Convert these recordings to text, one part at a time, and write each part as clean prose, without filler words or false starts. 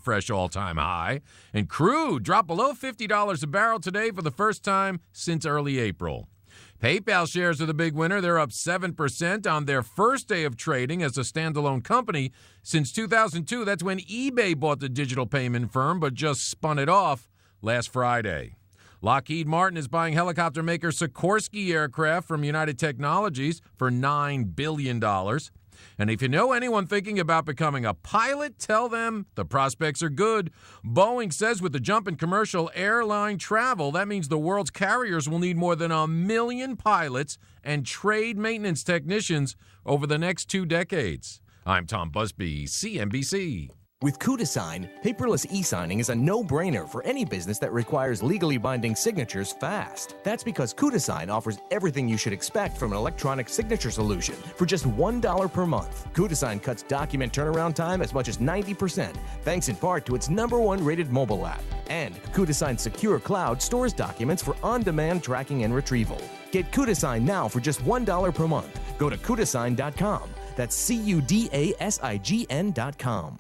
fresh all-time high. And crude dropped below $50 a barrel today for the first time since early April. PayPal shares are the big winner. They're up 7% on their first day of trading as a standalone company. Since 2002, that's when eBay bought the digital payment firm, but just spun it off last Friday. Lockheed Martin is buying helicopter maker Sikorsky aircraft from United Technologies for $9 billion. And if you know anyone thinking about becoming a pilot, tell them the prospects are good. Boeing says with the jump in commercial airline travel, that means the world's carriers will need more than 1 million pilots and trade maintenance technicians over the next 2 decades. I'm Tom Busby, CNBC. With Kcaa, paperless e-signing is a no-brainer for any business that requires legally binding signatures fast. That's because Kcaa offers everything you should expect from an electronic signature solution for just $1 per month. Kcaa cuts document turnaround time as much as 90%, thanks in part to its #1 rated mobile app. And Kcaa's secure cloud stores documents for on-demand tracking and retrieval. Get Kcaa now for just $1 per month. Go to Kcaa.com. That's CUDASIGN.com.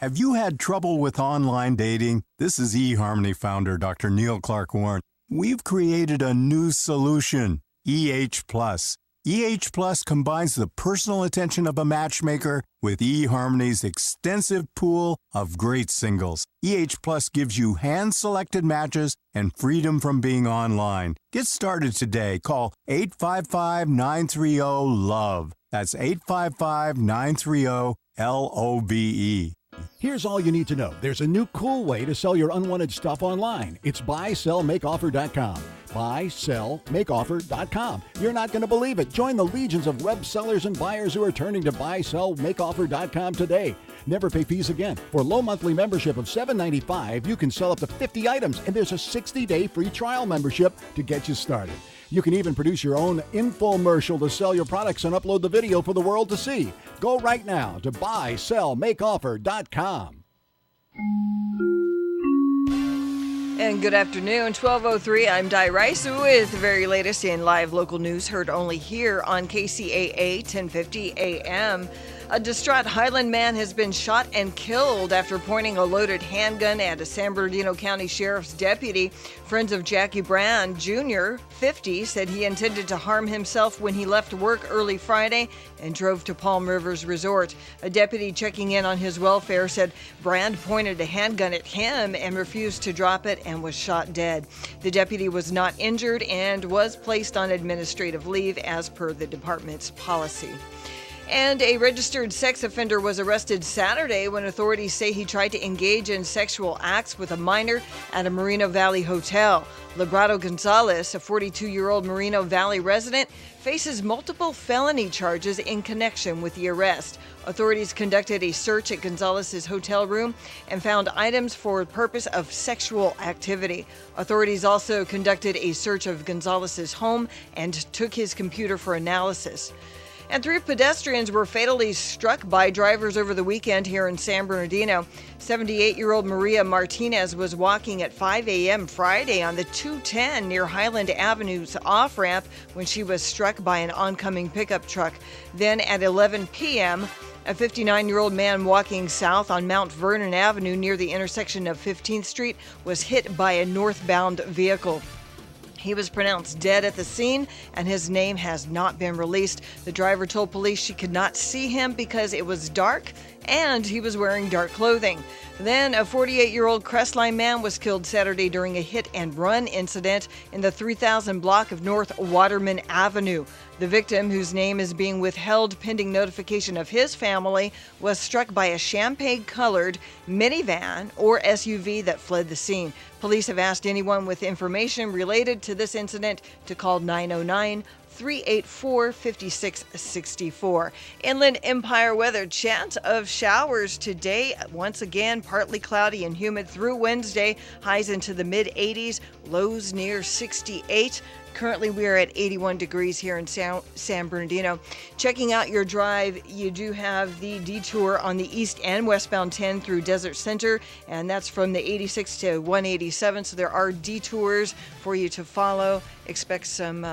Have you had trouble with online dating? This is eHarmony founder Dr. Neil Clark Warren. We've created a new solution, EH Plus. EH Plus combines the personal attention of a matchmaker with eHarmony's extensive pool of great singles. EH Plus gives you hand-selected matches and freedom from being online. Get started today. Call 855-930-LOVE. That's 855-930-LOVE. Here's all you need to know. There's a new cool way to sell your unwanted stuff online. It's buysellmakeoffer.com. Buysellmakeoffer.com. You're not going to believe it. Join the legions of web sellers and buyers who are turning to buysellmakeoffer.com today. Never pay fees again. For low monthly membership of $7.95, you can sell up to 50 items, and there's a 60-day free trial membership to get you started. You can even produce your own infomercial to sell your products and upload the video for the world to see. Go right now to buysellmakeoffer.com. And good afternoon, 12:03. I'm Di Rice with the very latest in live local news, heard only here on Kcaa 1050 AM. A distraught Highland man has been shot and killed after pointing a loaded handgun at a San Bernardino County Sheriff's deputy. Friends of Jackie Brand Jr., 50, said he intended to harm himself when he left work early Friday and drove to Palm Rivers Resort. A deputy checking in on his welfare said Brand pointed a handgun at him and refused to drop it and was shot dead. The deputy was not injured and was placed on administrative leave as per the department's policy. And a registered sex offender was arrested Saturday when authorities say he tried to engage in sexual acts with a minor at a Moreno Valley hotel. Librado Gonzalez, a 42-year-old Moreno Valley resident, faces multiple felony charges in connection with the arrest. Authorities conducted a search at Gonzalez's hotel room and found items for the purpose of sexual activity. Authorities also conducted a search of Gonzalez's home and took his computer for analysis. And 3 pedestrians were fatally struck by drivers over the weekend here in San Bernardino. 78-year-old Maria Martinez was walking at 5 a.m. Friday on the 210 near Highland Avenue's off-ramp when she was struck by an oncoming pickup truck. Then at 11 p.m., a 59-year-old man walking south on Mount Vernon Avenue near the intersection of 15th Street was hit by a northbound vehicle. He was pronounced dead at the scene, and his name has not been released. The driver told police she could not see him because it was dark and he was wearing dark clothing. Then a 48-year-old Crestline man was killed Saturday during a hit-and-run incident in the 3000 block of North Waterman Avenue. The victim, whose name is being withheld pending notification of his family, was struck by a champagne-colored minivan or SUV that fled the scene. Police have asked anyone with information related to this incident to call 909-384-5664. Inland Empire weather, chance of showers today. Once again, partly cloudy and humid through Wednesday. Highs into the mid-80s, lows near 68. Currently, we are at 81 degrees here in San Bernardino. Checking out your drive, you do have the detour on the east and westbound 10 through Desert Center, and that's from the 86 to 187. So there are detours for you to follow. Expect some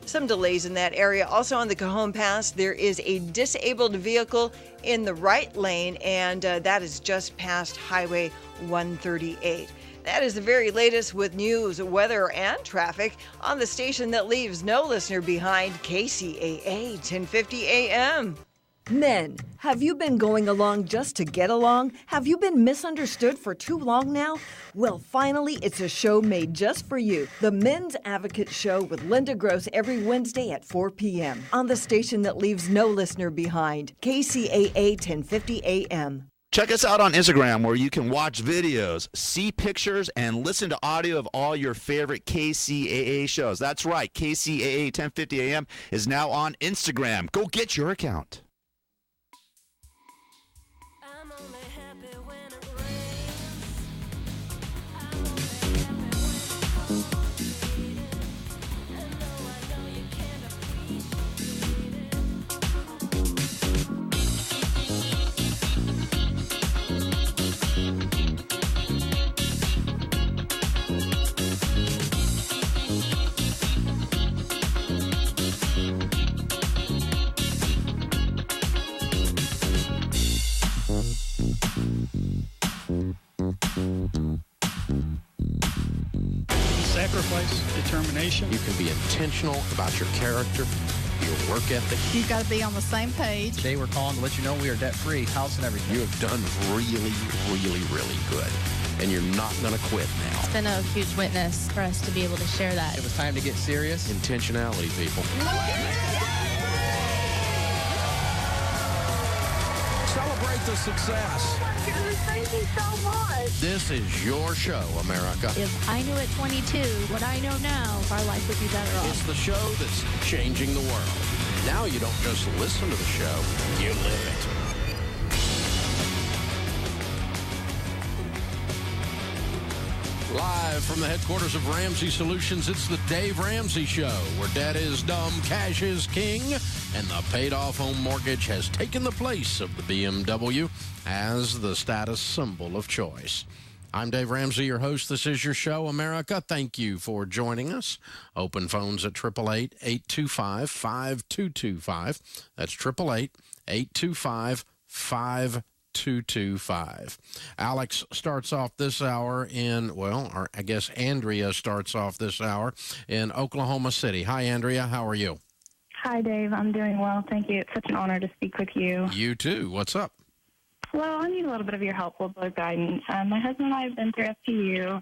some delays in that area. Also on the Cajon Pass, there is a disabled vehicle in the right lane, and that is just past Highway 138. That is the very latest with news, weather, and traffic on the station that leaves no listener behind, KCAA 1050 AM. Men, have you been going along just to get along? Have you been misunderstood for too long now? Well, finally, it's a show made just for you. The Men's Advocate Show with Linda Gross every Wednesday at 4 p.m. on the station that leaves no listener behind, KCAA 1050 AM. Check us out on Instagram, where you can watch videos, see pictures, and listen to audio of all your favorite KCAA shows. That's right, KCAA 1050 AM is now on Instagram. Go get your account. Sacrifice, determination. You can be intentional about your character, your work ethic. You've got to be on the same page. Today we're calling to let you know we are debt-free, house and everything. You have done really, really, really good, and you're not going to quit now. It's been a huge witness for us to be able to share that. It was time to get serious. Intentionality, people. Celebrate the success. Oh my goodness, thank you so much. This is your show, America. If I knew at 22 what I know now, our life would be better off. It's the show that's changing the world. Now you don't just listen to the show, you live it. Live from the headquarters of Ramsey Solutions, it's the Dave Ramsey Show, where debt is dumb, cash is king, and the paid-off home mortgage has taken the place of the BMW as the status symbol of choice. I'm Dave Ramsey, your host. This is your show, America. Thank you for joining us. Open phones at 888-825-5225. That's 888-825-5225. Alex starts off this hour or I guess Andrea starts off this hour in Oklahoma City. Hi, Andrea. How are you? Hi, Dave. I'm doing well. Thank you. It's such an honor to speak with you. You too. What's up? Well, I need a little bit of your help, a little bit of guidance. My husband and I have been through FPU.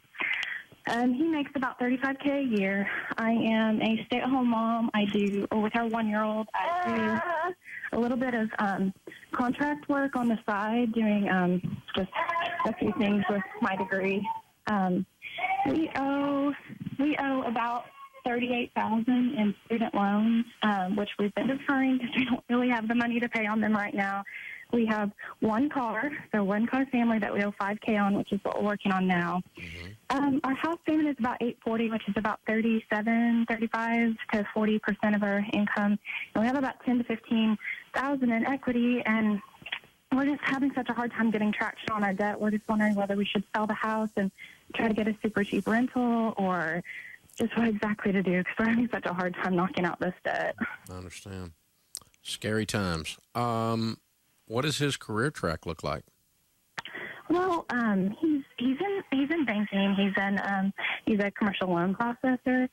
He makes about $35K a year. I am a stay-at-home mom. With our 1-year-old, I do a little bit of contract work on the side, doing just a few things with my degree. We owe about $38,000 in student loans, which we've been deferring because we don't really have the money to pay on them right now. We have one car family that we owe $5K on, which is what we're working on now. Mm-hmm. Our house payment is about $840, which is about 35 to 40% of our income. And we have about $10,000 to $15,000 in equity, and we're just having such a hard time getting traction on our debt. We're just wondering whether we should sell the house and try to get a super cheap rental, or just what exactly to do, because we're having such a hard time knocking out this debt. I understand. Scary times. What does his career track look like? Well, he's in banking. He's a commercial loan processor.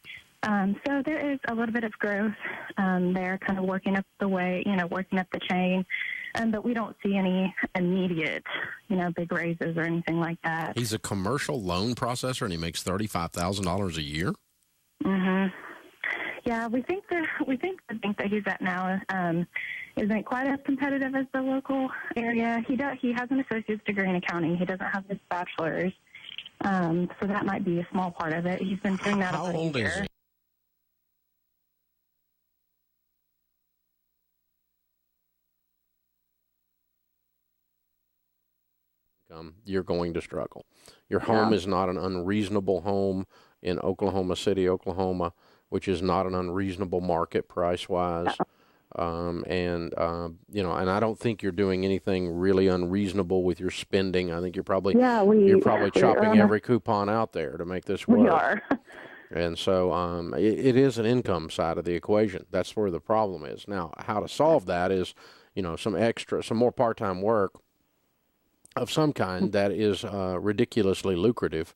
So there is a little bit of growth there, kind of working up the chain. But we don't see any immediate, big raises or anything like that. He's a commercial loan processor, and he makes $35,000 a year? Mm-hmm. Yeah, we think the bank that he's at now isn't quite as competitive as the local area. He has an associate's degree in accounting. He doesn't have his bachelor's, so that might be a small part of it. He's been doing that about a year. How old is he? You're going to struggle. Your home is not an unreasonable home in Oklahoma City, Oklahoma, which is not an unreasonable market price-wise. And I don't think you're doing anything really unreasonable with your spending. I think you're probably chopping every coupon out there to make this work. We are. And so it is an income side of the equation. That's where the problem is. Now, how to solve that is, some more part-time work of some kind that is ridiculously lucrative.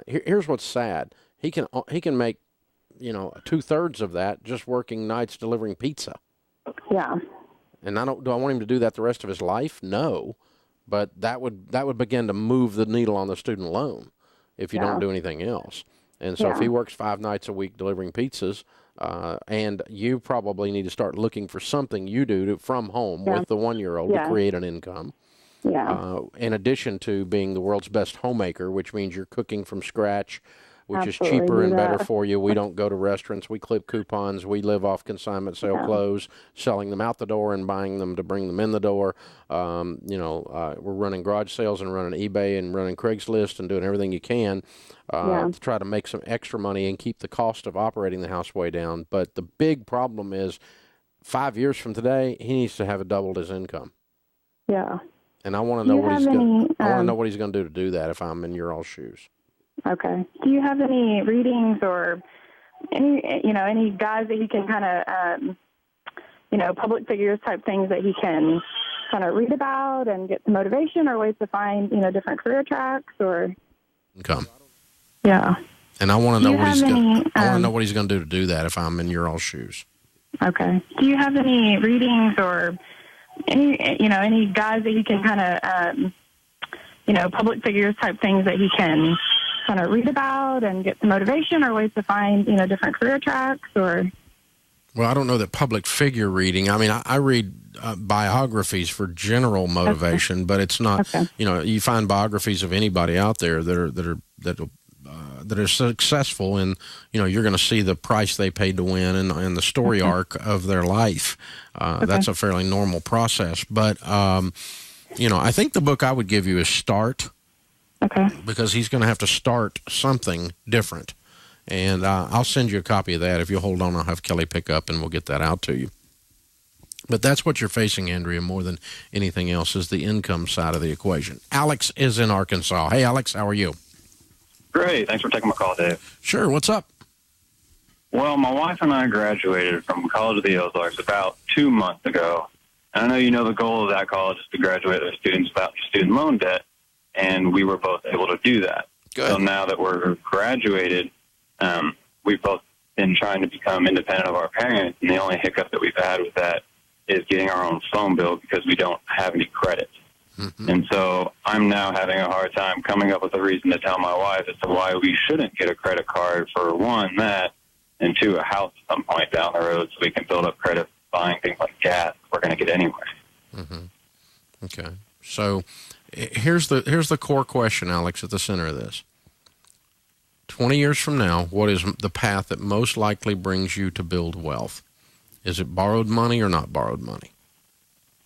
Here's what's sad. He can make, 2/3 of that just working nights delivering pizza. Yeah. And do I want him to do that the rest of his life? No. But that would begin to move the needle on the student loan if you don't do anything else. And so if he works 5 nights a week delivering pizzas, and you probably need to start looking for something you do from home with the 1-year-old to create an income. Yeah. In addition to being the world's best homemaker, which means you're cooking from scratch, which Absolutely is cheaper and better that. for you. We don't go to restaurants. We clip coupons. We live off consignment sale clothes, selling them out the door and buying them to bring them in the door. We're running garage sales and running eBay and running Craigslist and doing everything you can to try to make some extra money and keep the cost of operating the house way down. But the big problem is 5 years from today, he needs to have doubled his income. Yeah. And I want to know what he's going. I want to know what he's going to do that if I'm in your all shoes. Okay. Do you have any readings or any guys that he can kind of, public figures type things that he can kind of read about and get some motivation or ways to find, different career tracks or income? Yeah. And I want to know what he's going. I want to know to what he's going to do that if I'm in your all shoes. Okay. Do you have any readings or any guys that he can kind of, public figures type things that he can kind of read about and get some motivation or ways to find, different career tracks or? Well, I don't know that public figure reading. I mean, I read biographies for general motivation, but it's not, you find biographies of anybody out there that are successful and, you're going to see the price they paid to win and the story arc of their life. That's a fairly normal process. But, I think the book I would give you is Start. Okay. Because he's going to have to start something different. And I'll send you a copy of that. If you hold on, I'll have Kelly pick up and we'll get that out to you. But that's what you're facing, Andrea, more than anything else is the income side of the equation. Alex is in Arkansas. Hey, Alex, how are you? Great. Thanks for taking my call, Dave. Sure. What's up? Well, my wife and I graduated from College of the Ozarks about 2 months ago. And I know the goal of that college is to graduate their students without student loan debt. And we were both able to do that. Good. So now that we're graduated, we've both been trying to become independent of our parents, and the only hiccup that we've had with that is getting our own phone bill because we don't have any credit. Mm-hmm. And so I'm now having a hard time coming up with a reason to tell my wife as to why we shouldn't get a credit card for, one, that, and two, a house at some point down the road so we can build up credit buying things like gas we're going to get anyway. Mm-hmm. Okay. So here's the core question, Alex, at the center of this. 20 years from now, what is the path that most likely brings you to build wealth? Is it borrowed money or not borrowed money?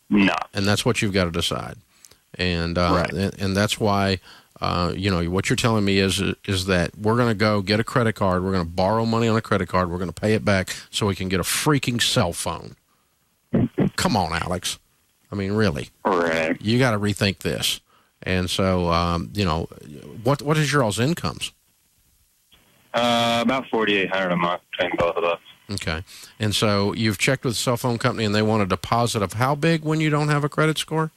No. And that's what you've got to decide. And right. and that's why, what you're telling me is that we're going to go get a credit card. We're going to borrow money on a credit card. We're going to pay it back so we can get a freaking cell phone. Come on, Alex. I mean, really. Right. You got to rethink this. And so, what is your all's incomes? About $4,800 a month between both of us. Okay. And so you've checked with the cell phone company and they want a deposit of how big when you don't have a credit score?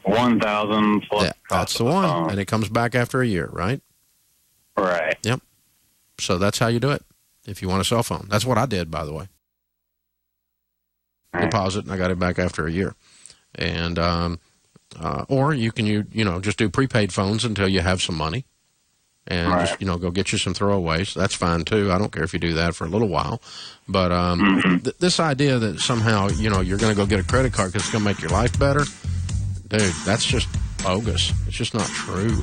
$1,000 plus. Yeah, that's the one. And it comes back after a year, right? Right. Yep. So that's how you do it if you want a cell phone. That's what I did, by the way. Deposit, and I got it back after a year. And or you can just do prepaid phones until you have some money. And just, go get you some throwaways. That's fine, too. I don't care if you do that for a little while. But this idea that somehow, you're going to go get a credit card because it's going to make your life better, dude, that's just bogus. It's just not true.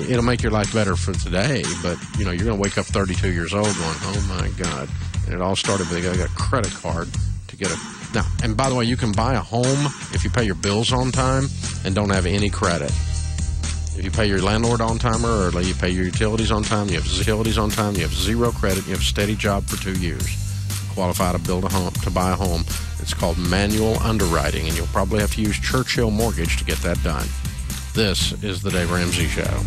It'll make your life better for today, but, you're going to wake up 32 years old going, oh, my God. And it all started with I got a credit card to get a... Now, and by the way, you can buy a home if you pay your bills on time and don't have any credit. If you pay your landlord on time or early, you pay your utilities on time, you have zero credit, you have a steady job for 2 years, you qualify to build a home, to buy a home. It's called manual underwriting, and you'll probably have to use Churchill Mortgage to get that done. This is the Dave Ramsey Show.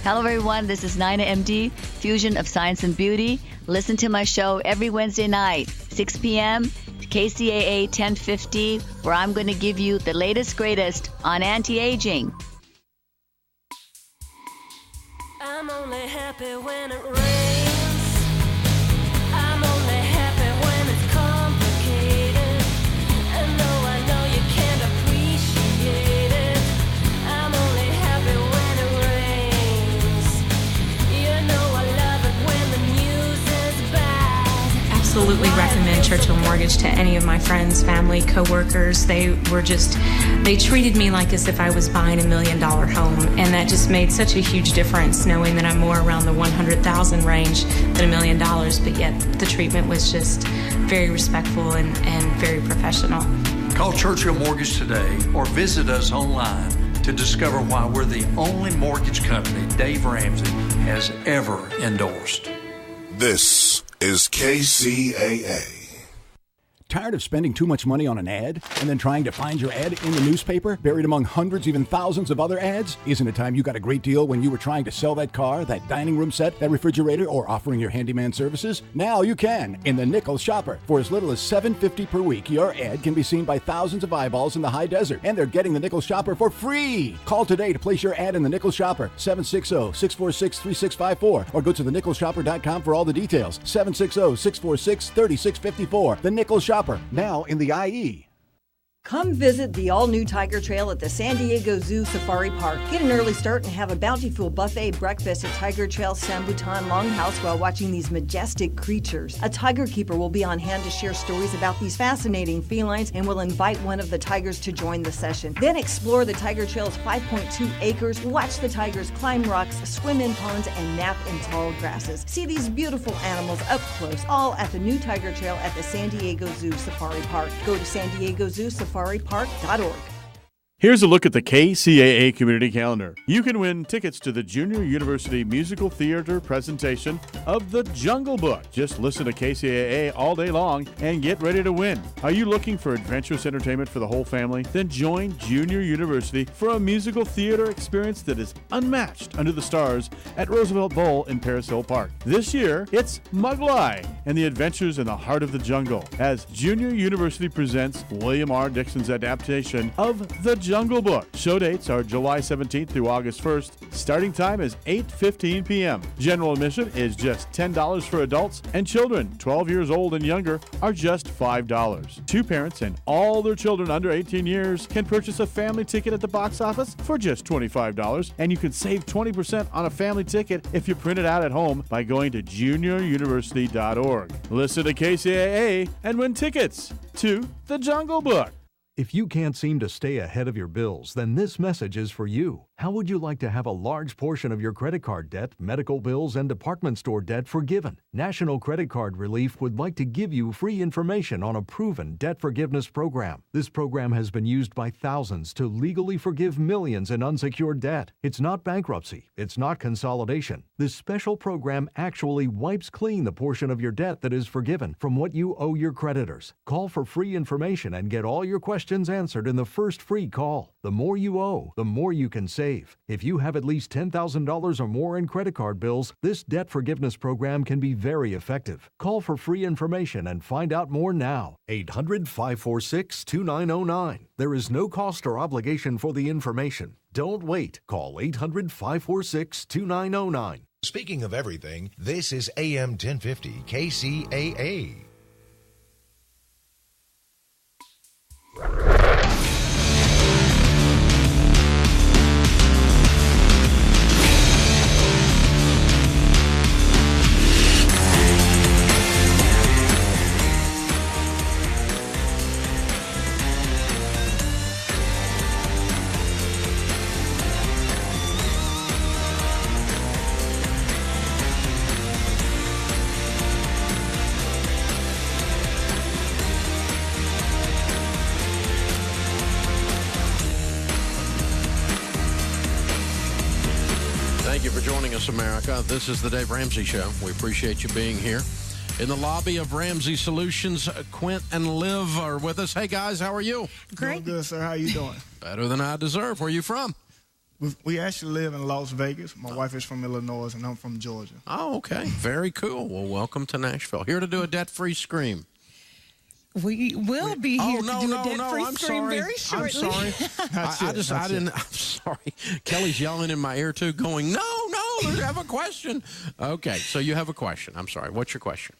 Hello, everyone. This is Nina MD, Fusion of Science and Beauty. Listen to my show every Wednesday night, 6 p.m., KCAA 1050, where I'm going to give you the latest, greatest on anti-aging. I'm only happy when it rains. I'm only happy when it's complicated. And though I know you can't appreciate it, I'm only happy when it rains. You know I love it when the news is bad. Absolutely recommend Churchill Mortgage to any of my friends, family, coworkers. They treated me like as if I was buying $1 million home, and that just made such a huge difference, knowing that I'm more around the 100,000 range than $1 million, but yet the treatment was just very respectful and very professional. Call Churchill Mortgage today or visit us online to discover why we're the only mortgage company Dave Ramsey has ever endorsed. This is KCAA. Tired of spending too much money on an ad and then trying to find your ad in the newspaper, buried among hundreds, even thousands of other ads? Isn't it time you got a great deal when you were trying to sell that car, that dining room set, that refrigerator, or offering your handyman services? Now you can in the Nickel Shopper. For as little as $7.50 per week, your ad can be seen by thousands of eyeballs in the high desert, and they're getting the Nickel Shopper for free. Call today to place your ad in the Nickel Shopper, 760-646-3654, or go to thenickelshopper.com for all the details, 760-646-3654. The Nickel Shopper, now in the IE. Come visit the all-new Tiger Trail at the San Diego Zoo Safari Park. Get an early start and have a bountiful buffet breakfast at Tiger Trail's Sambutan Longhouse while watching these majestic creatures. A tiger keeper will be on hand to share stories about these fascinating felines and will invite one of the tigers to join the session. Then explore the Tiger Trail's 5.2 acres, watch the tigers climb rocks, swim in ponds, and nap in tall grasses. See these beautiful animals up close, all at the new Tiger Trail at the San Diego Zoo Safari Park. Go to San Diego Zoo Safaripark.org. Here's a look at the KCAA community calendar. You can win tickets to the Junior University Musical Theater presentation of The Jungle Book. Just listen to KCAA all day long and get ready to win. Are you looking for adventurous entertainment for the whole family? Then join Junior University for a musical theater experience that is unmatched under the stars at Roosevelt Bowl in Paris Hill Park. This year, it's Mugwai and the Adventures in the Heart of the Jungle as Junior University presents William R. Dixon's adaptation of The Jungle Book. Show dates are July 17th through August 1st. Starting time is 8:15 p.m. General admission is just $10 for adults, and children 12 years old and younger are just $5. Two parents and all their children under 18 years can purchase a family ticket at the box office for just $25, and you can save 20% on a family ticket if you print it out at home by going to junioruniversity.org. Listen to KCAA and win tickets to The Jungle Book. If you can't seem to stay ahead of your bills, then this message is for you. How would you like to have a large portion of your credit card debt, medical bills, and department store debt forgiven? National Credit Card Relief would like to give you free information on a proven debt forgiveness program. This program has been used by thousands to legally forgive millions in unsecured debt. It's not bankruptcy. It's not consolidation. This special program actually wipes clean the portion of your debt that is forgiven from what you owe your creditors. Call for free information and get all your questions answered in the first free call. The more you owe, the more you can save. If you have at least $10,000 or more in credit card bills, this debt forgiveness program can be very effective. Call for free information and find out more now. 800-546-2909. There is no cost or obligation for the information. Don't wait. Call 800-546-2909. Speaking of everything, this is AM 1050 KCAA. America. This is the Dave Ramsey Show. We appreciate you being here. In the lobby of Ramsey Solutions, Quint and Liv are with us. Hey, guys, how are you? Great. Doing good, sir. How you doing? Better than I deserve. Where are you from? We actually live in Las Vegas. My wife is from Illinois, and I'm from Georgia. Oh, okay. Very cool. Well, welcome to Nashville. Here to do a debt-free scream. We will be here to do a debt-free I'm scream sorry. very shortly. I'm sorry. I'm sorry. Kelly's yelling in my ear, too, going, no, I have a question. Okay, so you have a question. I'm sorry. What's your question?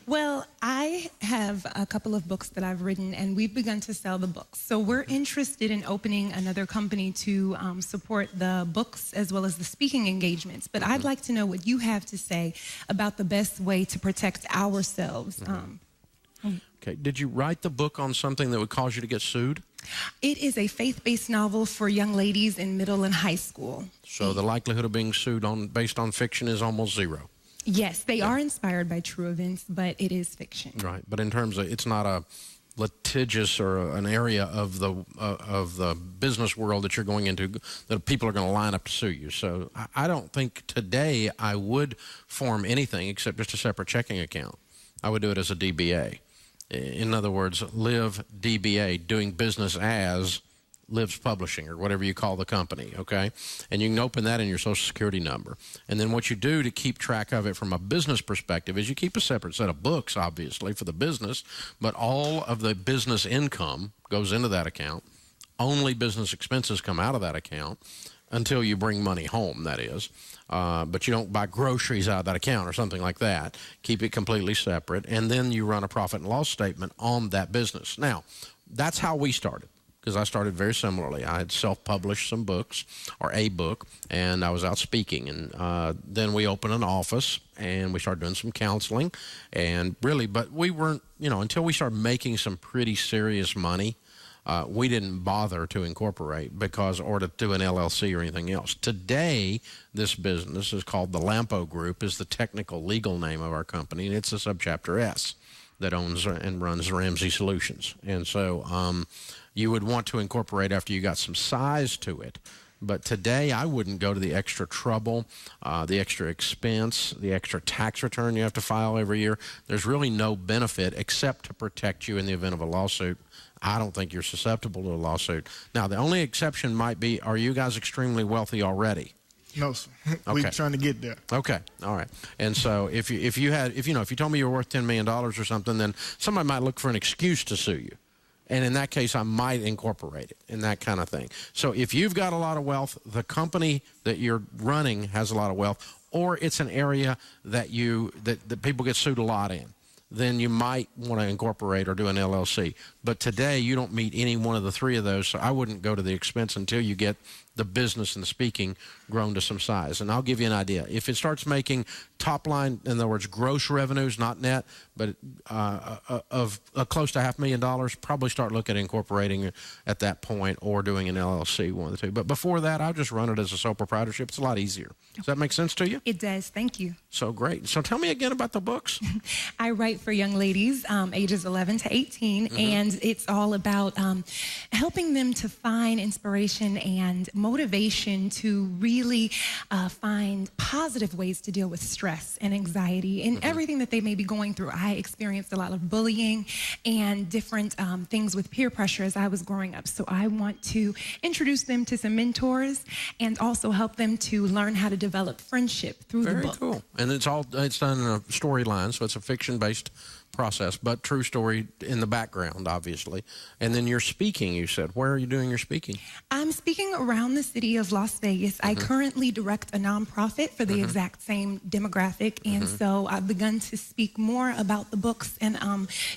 Well, I have a couple of books that I've written, and we've begun to sell the books. So we're interested in opening another company to support the books as well as the speaking engagements. But I'd like to know what you have to say about the best way to protect ourselves. Okay. Did you write the book on something that would cause you to get sued? It is a faith-based novel for young ladies in middle and high school. So the likelihood of being sued based on fiction is almost zero. Yes, they are inspired by true events, but it is fiction. Right, but in terms of, it's not a litigious or an area of the business world that you're going into that people are going to line up to sue you. So I don't think today I would form anything except just a separate checking account. I would do it as a DBA. In other words, Live DBA, doing business as Lives Publishing or whatever you call the company, okay? And you can open that in your Social Security number. And then what you do to keep track of it from a business perspective is you keep a separate set of books, obviously, for the business, but all of the business income goes into that account. Only business expenses come out of that account until you bring money home, that is. But you don't buy groceries out of that account or something like that. Keep it completely separate. And then you run a profit and loss statement on that business. Now, that's how we started, because I started very similarly. I had self-published some books, or a book, and I was out speaking. And then we opened an office, and we started doing some counseling. And really, but we weren't, until we started making some pretty serious money, we didn't bother to incorporate or to do an LLC or anything else. Today, this business is called the Lampo Group, is the technical legal name of our company, and it's a subchapter S that owns and runs Ramsey Solutions. And so you would want to incorporate after you got some size to it. But today, I wouldn't go to the extra trouble, the extra expense, the extra tax return you have to file every year. There's really no benefit except to protect you in the event of a lawsuit. I don't think you're susceptible to a lawsuit. Now, the only exception might be, are you guys extremely wealthy already? No, sir. Okay. We're trying to get there. Okay. All right. And so if you told me you were worth $10 million or something, then somebody might look for an excuse to sue you. And in that case, I might incorporate it and that kind of thing. So if you've got a lot of wealth, the company that you're running has a lot of wealth, or it's an area that people get sued a lot in, then you might want to incorporate or do an LLC. But today, you don't meet any one of the three of those, so I wouldn't go to the expense until you get the business and the speaking grown to some size. And I'll give you an idea. If it starts making top line, in other words, gross revenues, not net, but of close to $500,000, probably start looking at incorporating at that point or doing an LLC, one of the two. But before that, I'll just run it as a sole proprietorship. It's a lot easier. Does that make sense to you? It does. Thank you. So great. So tell me again about the books. I write for young ladies ages 11 to 18, and it's all about helping them to find inspiration and motivation to really find positive ways to deal with stress and anxiety and everything that they may be going through. I experienced a lot of bullying and different things with peer pressure as I was growing up. So I want to introduce them to some mentors and also help them to learn how to develop friendship through the book. Very cool. And it's done in a storyline, so it's a fiction-based process, but true story in the background, obviously. And then you're speaking, you said. Where are you doing your speaking? I'm speaking around the city of Las Vegas. I currently direct a nonprofit for the exact same demographic, and so I've begun to speak more about the books and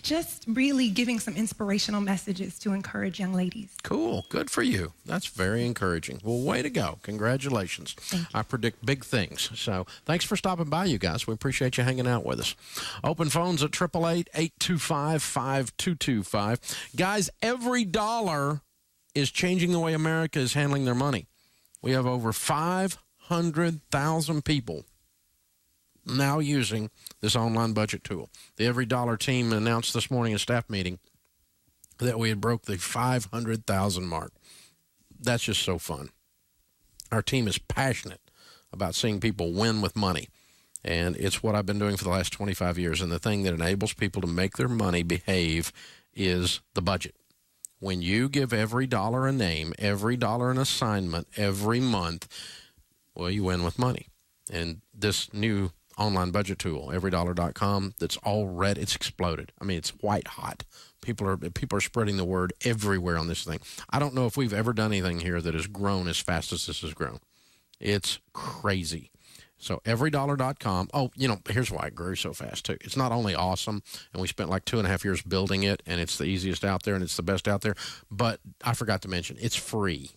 just really giving some inspirational messages to encourage young ladies. Cool. Good for you. That's very encouraging. Well, way to go. Congratulations. I predict big things. So thanks for stopping by, you guys. We appreciate you hanging out with us. Open phones at 888-825-5225. Guys, every dollar is changing the way America is handling their money. We have over 500,000 people now using this online budget tool. The Every Dollar team announced this morning in a staff meeting that we had broke the 500,000 mark. That's just so fun. Our team is passionate about seeing people win with money. And it's what I've been doing for the last 25 years. And the thing that enables people to make their money behave is the budget. When you give every dollar a name, every dollar an assignment, every month, well, you win with money. And this new online budget tool, everydollar.com, it's exploded. I mean, it's white hot. People are spreading the word everywhere on this thing. I don't know if we've ever done anything here that has grown as fast as this has grown. It's crazy. So everydollar.com. Oh, here's why it grew so fast, too. It's not only awesome, and we spent like 2.5 years building it, and it's the easiest out there, and it's the best out there, but I forgot to mention, it's free.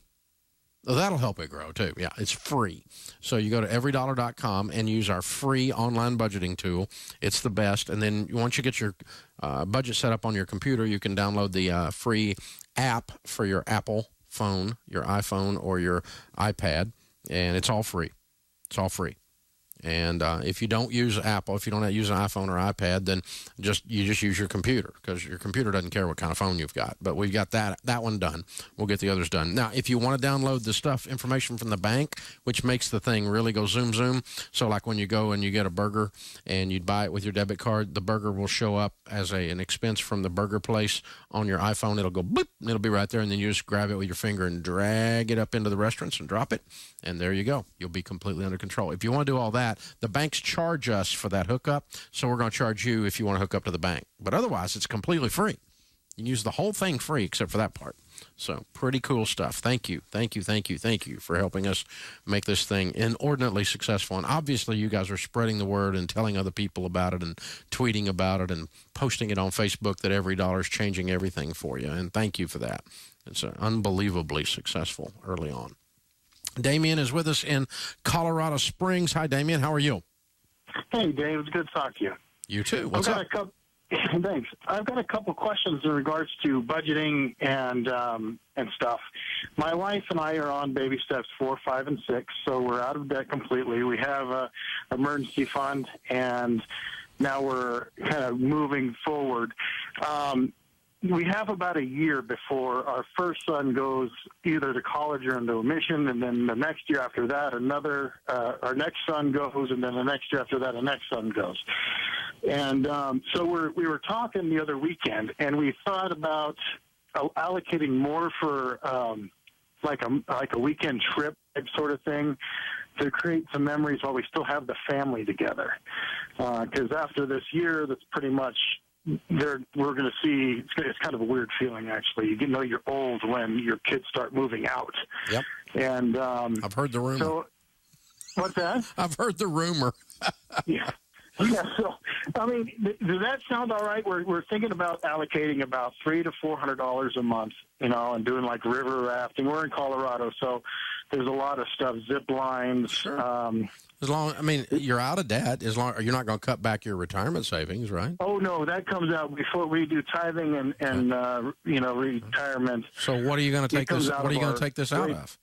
Oh, that'll help it grow, too. Yeah, it's free. So you go to everydollar.com and use our free online budgeting tool. It's the best. And then once you get your budget set up on your computer, you can download the free app for your Apple phone, your iPhone, or your iPad, and it's all free. It's all free. And if you don't use Apple, if you don't use an iPhone or iPad, then you just use your computer, because your computer doesn't care what kind of phone you've got. But we've got that one done. We'll get the others done. Now, if you want to download the information from the bank, which makes the thing really go zoom, zoom. So like when you go and you get a burger and you buy it with your debit card, the burger will show up as an expense from the burger place on your iPhone. It'll go boop, and it'll be right there. And then you just grab it with your finger and drag it up into the restaurants and drop it. And there you go. You'll be completely under control. If you want to do all that, the banks charge us for that hookup, so we're going to charge you if you want to hook up to the bank. But otherwise, it's completely free. You can use the whole thing free except for that part. So pretty cool stuff. Thank you for helping us make this thing inordinately successful. And obviously, you guys are spreading the word and telling other people about it and tweeting about it and posting it on Facebook that every dollar is changing everything for you. And thank you for that. It's unbelievably successful early on. Damien is with us in Colorado Springs. Hi, Damien. How are you? Hey, Dave. It's good to talk to you. You too. What's up? Thanks. I've got a couple questions in regards to budgeting and stuff. My wife and I are on baby steps 4, 5, and 6, so we're out of debt completely. We have an emergency fund, and now we're kind of moving forward. We have about a year before our first son goes either to college or into a mission, and then the next year after that, our next son goes, and then the next year after that, the next son goes. And so we were talking the other weekend, and we thought about allocating more for like a weekend trip type sort of thing to create some memories while we still have the family together. Because after this year, that's pretty much we're going to see. It's kind of a weird feeling, actually. You know you're old when your kids start moving out. Yep. And I've heard the rumor. So, what's that? I've heard the rumor. Yeah. Yeah, so, I mean, does that sound all right? We're thinking about allocating about $300 to $400 a month, and doing like river rafting. We're in Colorado, so there's a lot of stuff, zip lines. Sure. You're out of debt. You're not going to cut back your retirement savings, right? Oh, no, that comes out before we do tithing and retirement. So what are you going to take this? What are you going to take this out of?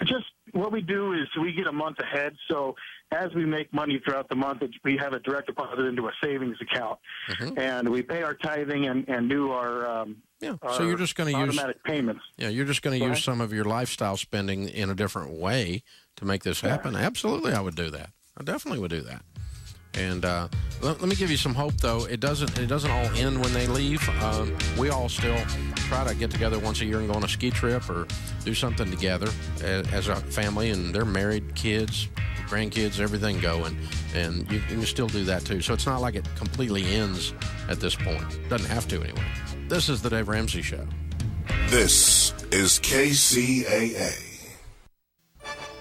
Just what we do is we get a month ahead, so as we make money throughout the month, we have a direct deposit into a savings account, and we pay our tithing and do our so you're just going to use automatic payments. Yeah, you're just going to use some of your lifestyle spending in a different way to make this happen. Absolutely, I would do that. I definitely would do that. And let me give you some hope, though. It doesn't all end when they leave. We all still try to get together once a year and go on a ski trip or do something together as a family. And they're married, kids, grandkids, everything going. And you can still do that, too. So it's not like it completely ends at this point. Doesn't have to, anyway. This is the Dave Ramsey Show. This is KCAA.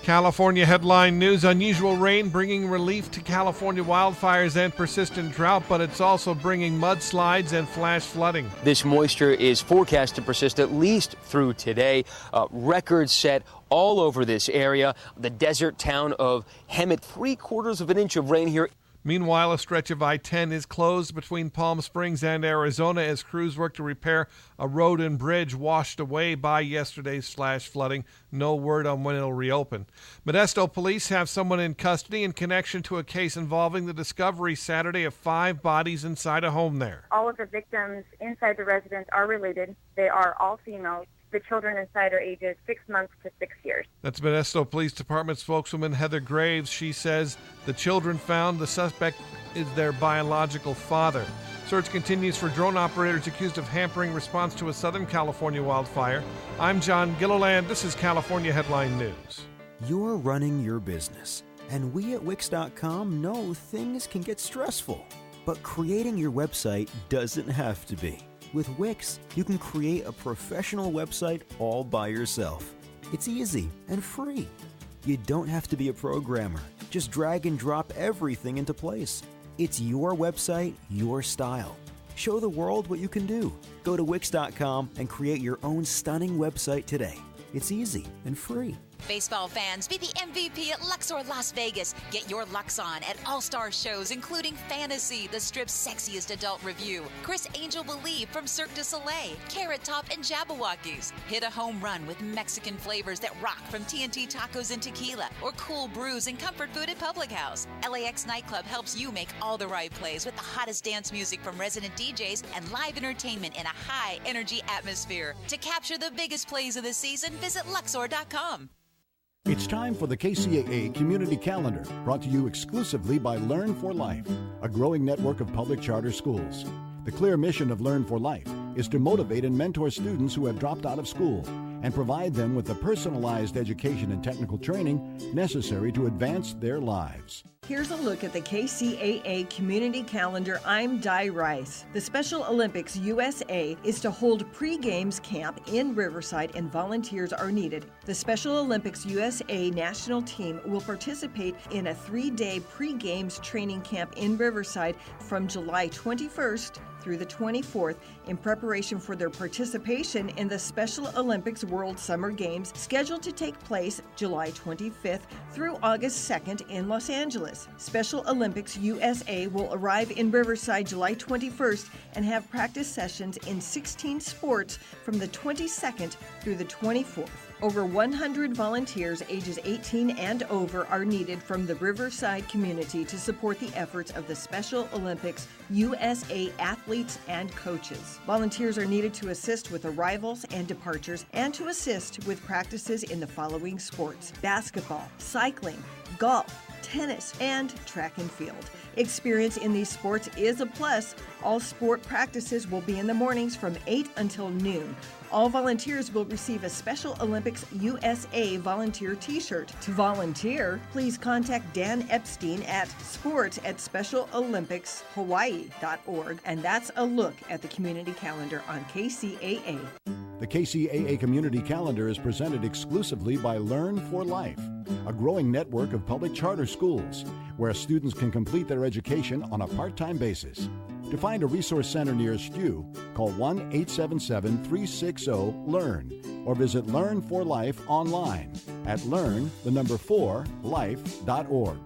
California headline news: unusual rain bringing relief to California wildfires and persistent drought, but it's also bringing mudslides and flash flooding. This moisture is forecast to persist at least through today. Records set all over this area. The desert town of Hemet, 3/4 of an inch of rain here. Meanwhile, a stretch of I-10 is closed between Palm Springs and Arizona as crews work to repair a road and bridge washed away by yesterday's flash flooding. No word on when it'll reopen. Modesto police have someone in custody in connection to a case involving the discovery Saturday of 5 bodies inside a home there. All of the victims inside the residence are related. They are all females. The children inside are ages 6 months to 6 years. That's Modesto Police Department spokeswoman Heather Graves. She says the children found, the suspect is their biological father. Search continues for drone operators accused of hampering response to a Southern California wildfire. I'm John Gilliland. This is California Headline News. You're running your business, and we at Wix.com know things can get stressful. But creating your website doesn't have to be. With Wix, you can create a professional website all by yourself. It's easy and free. You don't have to be a programmer. Just drag and drop everything into place. It's your website, your style. Show the world what you can do. Go to Wix.com and create your own stunning website today. It's easy and free. Baseball fans, be the MVP at Luxor Las Vegas. Get your Lux on at all-star shows, including Fantasy, the Strip's sexiest adult review, Chris Angel Believe from Cirque du Soleil, Carrot Top and Jabberwockies. Hit a home run with Mexican flavors that rock from TNT Tacos and Tequila, or cool brews and comfort food at Public House. LAX Nightclub helps you make all the right plays with the hottest dance music from resident DJs and live entertainment in a high-energy atmosphere. To capture the biggest plays of the season, visit Luxor.com. It's time for the KCAA Community Calendar, brought to you exclusively by Learn for Life, a growing network of public charter schools. The clear mission of Learn for Life is to motivate and mentor students who have dropped out of school and provide them with the personalized education and technical training necessary to advance their lives. Here's a look at the KCAA Community Calendar. I'm Di Rice. The Special Olympics USA is to hold pre-games camp in Riverside, and volunteers are needed. The Special Olympics USA national team will participate in a 3-day pre-games training camp in Riverside from July 21st through the 24th in preparation for their participation in the Special Olympics World Summer Games, scheduled to take place July 25th through August 2nd in Los Angeles. Special Olympics USA will arrive in Riverside July 21st and have practice sessions in 16 sports from the 22nd through the 24th. Over 100 volunteers ages 18 and over are needed from the Riverside community to support the efforts of the Special Olympics USA athletes and coaches. Volunteers are needed to assist with arrivals and departures and to assist with practices in the following sports: basketball, cycling, golf, tennis, and track and field. Experience in these sports is a plus. All sport practices will be in the mornings from 8 until noon. All volunteers will receive a Special Olympics USA volunteer t-shirt. To volunteer, please contact Dan Epstein at sports@specialolympicshawaii.org. And that's a look at the community calendar on KCAA. The KCAA Community Calendar is presented exclusively by Learn for Life, a growing network of public charter schools where students can complete their education on a part-time basis. To find a resource center nearest you, call 1-877-360-LEARN or visit Learn for Life online at learn4life.org.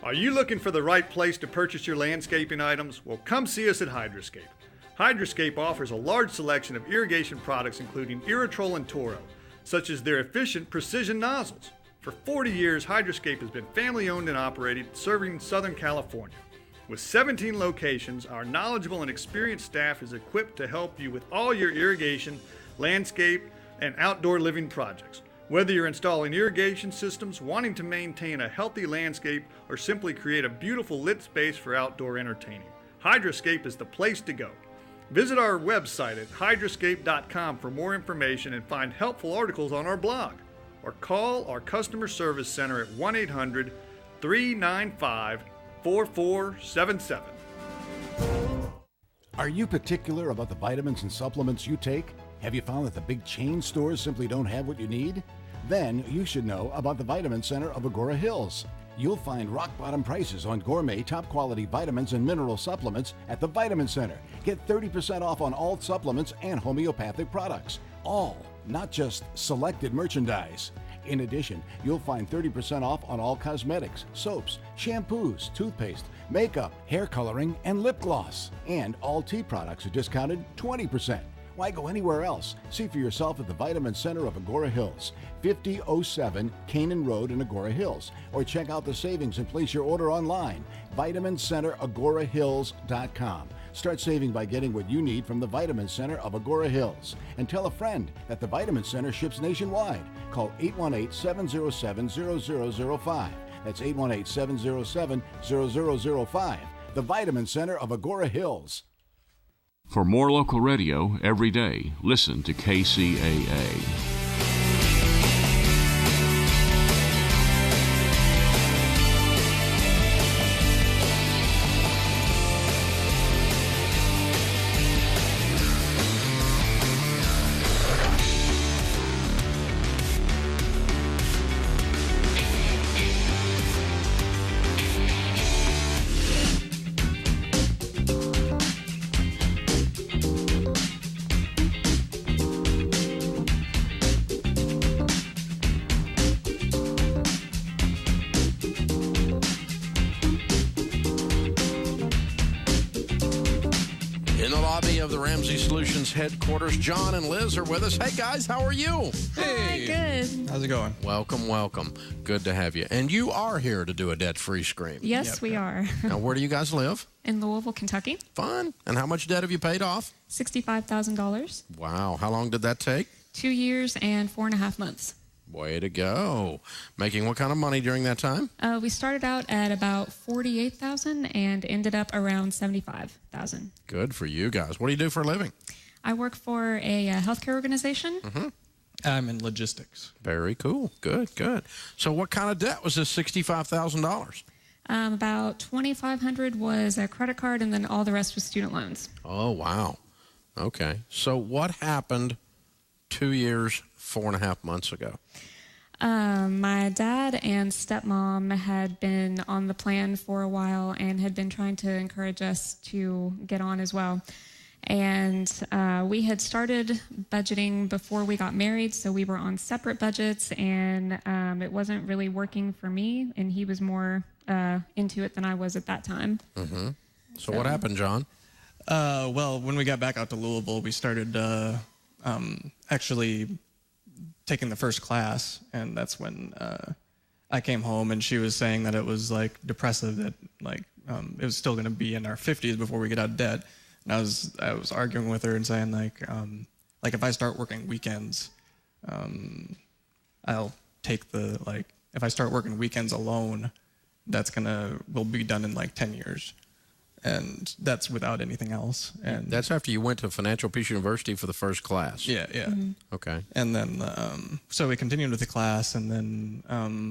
Are you looking for the right place to purchase your landscaping items? Well, come see us at Hydroscape. Hydroscape offers a large selection of irrigation products including Irritrol and Toro, such as their efficient precision nozzles. For 40 years, Hydroscape has been family-owned and operated, serving Southern California. With 17 locations, our knowledgeable and experienced staff is equipped to help you with all your irrigation, landscape, and outdoor living projects. Whether you're installing irrigation systems, wanting to maintain a healthy landscape, or simply create a beautiful lit space for outdoor entertaining, Hydroscape is the place to go. Visit our website at hydroscape.com for more information and find helpful articles on our blog, or call our customer service center at 1-800-395-4477. Are you particular about the vitamins and supplements you take? Have you found that the big chain stores simply don't have what you need? Then you should know about the Vitamin Center of Agora Hills. You'll find rock-bottom prices on gourmet, top-quality vitamins and mineral supplements at the Vitamin Center. Get 30% off on all supplements and homeopathic products. All, not just selected merchandise. In addition, you'll find 30% off on all cosmetics, soaps, shampoos, toothpaste, makeup, hair coloring, and lip gloss. And all tea products are discounted 20%. Why go anywhere else? See for yourself at the Vitamin Center of Agora Hills, 5007 Canaan Road in Agora Hills. Or check out the savings and place your order online, VitaminCenterAgoraHills.com. Start saving by getting what you need from the Vitamin Center of Agora Hills. And tell a friend that the Vitamin Center ships nationwide. Call 818-707-0005. That's 818-707-0005. the Vitamin Center of Agora Hills. For more local radio every day, listen to KCAA. Ramsey Solutions headquarters. John and Liz are with us. Hey, guys, how are you? Hey. Hi, good. How's it going? Welcome, welcome. Good to have you. And you are here to do a debt-free scream. Yes, we are. Now, where do you guys live? In Louisville, Kentucky. Fun. And how much debt have you paid off? $65,000. Wow. How long did that take? 2 years and 4.5 months. Way to go. Making what kind of money during that time? We started out at about $48,000 and ended up around $75,000. Good for you guys. What do you do for a living? I work for a healthcare organization. Mm-hmm. I'm in logistics. Very cool. Good, good. So what kind of debt was this $65,000? About $2,500 was a credit card, and then all the rest was student loans. Oh, wow. Okay. So what happened 2 years, 4.5 months ago? My dad and stepmom had been on the plan for a while and had been trying to encourage us to get on as well. And we had started budgeting before we got married, so we were on separate budgets, and it wasn't really working for me, and he was more into it than I was at that time. Mm-hmm. So what happened, John? Well, when we got back out to Louisville, we started actually taking the first class, and that's when I came home, and she was saying that it was like depressive, that like it was still going to be in our 50s before we get out of debt. And I was arguing with her and saying like if I start working weekends, I'll take if I start working weekends alone, we'll be done in like 10 years. And that's without anything else. And that's after you went to Financial Peace University for the first class. Yeah, yeah. Mm-hmm. Okay. And then, so we continued with the class, and then